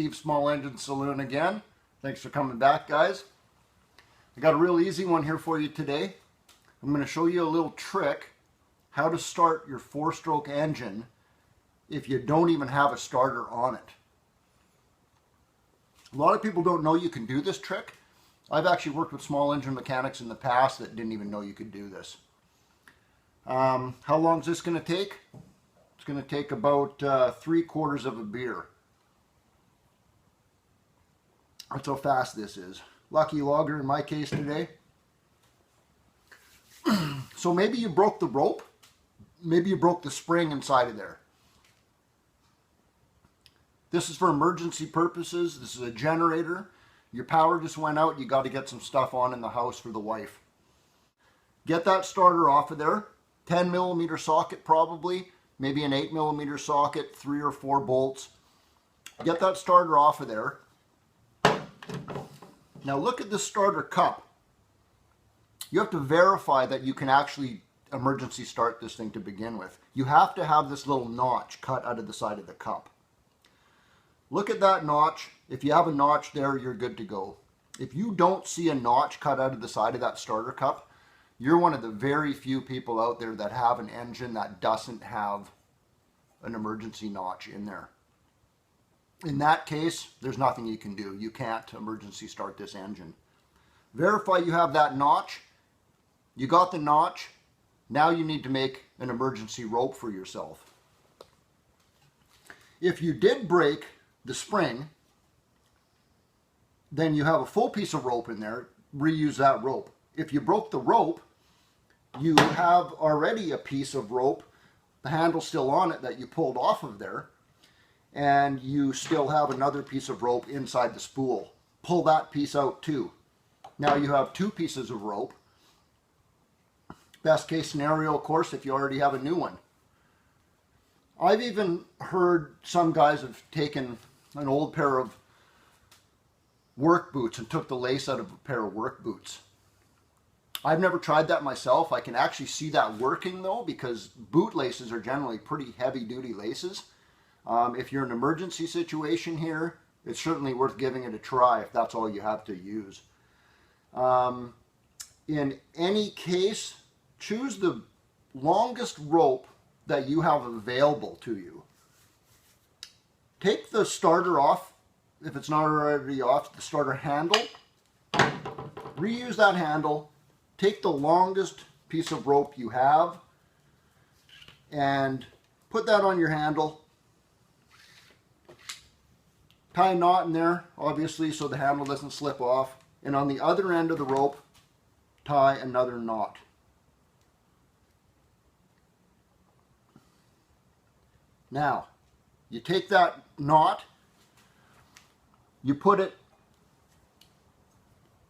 Steve Small Engine Saloon again. Thanks for coming back, guys. I got a real easy one here for you today. I'm going to show you a little trick how to start your 4-stroke engine if you don't even have a starter on it. A lot of people don't know you can do this trick. I've actually worked with small engine mechanics in the past that didn't even know you could do this. How long is this going to take? It's going to take about 3/4 of a beer. That's how fast this is. Lucky logger in my case today. So maybe you broke the rope. Maybe you broke the spring inside of there. This is for emergency purposes. This is a generator. Your power just went out. You got to get some stuff on in the house for the wife. Get that starter off of there. 10mm socket probably. Maybe an 8mm socket. 3 or 4 bolts. Get that starter off of there. Now look at this starter cup. You have to verify that you can actually emergency start this thing to begin with. You have to have this little notch cut out of the side of the cup. Look at that notch. If you have a notch there, you're good to go. If you don't see a notch cut out of the side of that starter cup, you're one of the very few people out there that have an engine that doesn't have an emergency notch in there. In that case, there's nothing you can do. You can't emergency start this engine. Verify you have that notch. You got the notch. Now you need to make an emergency rope for yourself. If you did break the spring, then you have a full piece of rope in there. Reuse that rope. If you broke the rope, you have already a piece of rope, the handle still on it, that you pulled off of there. And you still have another piece of rope inside the spool. Pull that piece out too. Now you have 2 pieces of rope. Best case scenario, of course, if you already have a new one. I've even heard some guys have taken an old pair of work boots and took the lace out of a pair of work boots. I've never tried that myself. I can actually see that working though, because boot laces are generally pretty heavy duty laces. If you're in an emergency situation here, it's certainly worth giving it a try if that's all you have to use. In any case, choose the longest rope that you have available to you. Take the starter off, if it's not already off, the starter handle. Reuse that handle. Take the longest piece of rope you have and put that on your handle. Tie a knot in there, obviously, so the handle doesn't slip off. And on the other end of the rope, tie another knot. Now, you take that knot, you put it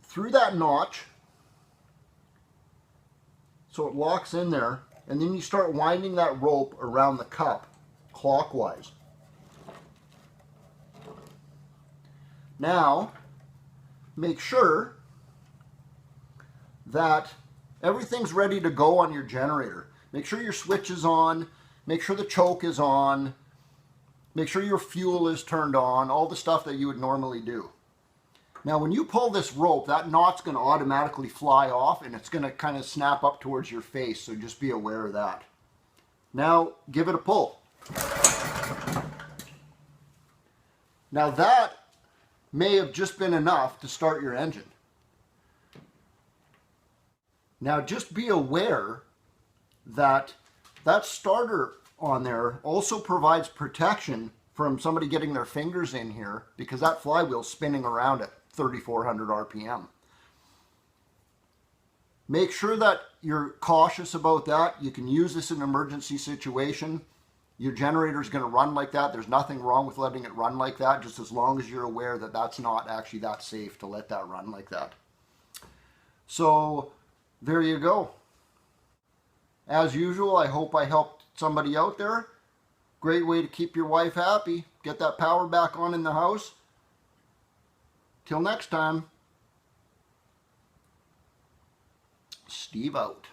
through that notch so it locks in there, and then you start winding that rope around the cup clockwise. Now, make sure that everything's ready to go on your generator. Make sure your switch is on, make sure the choke is on, make sure your fuel is turned on, all the stuff that you would normally do. Now when you pull this rope, that knot's going to automatically fly off and it's going to kind of snap up towards your face, so just be aware of that. Now give it a pull. Now that may have just been enough to start your engine. Now just be aware that that starter on there also provides protection from somebody getting their fingers in here, because that flywheel's spinning around at 3,400 RPM. Make sure that you're cautious about that. You can use this in an emergency situation. Your generator is going to run like that. There's nothing wrong with letting it run like that, just as long as you're aware that that's not actually that safe to let that run like that. So there you go. As usual, I hope I helped somebody out there. Great way to keep your wife happy. Get that power back on in the house. Till next time, Steve out.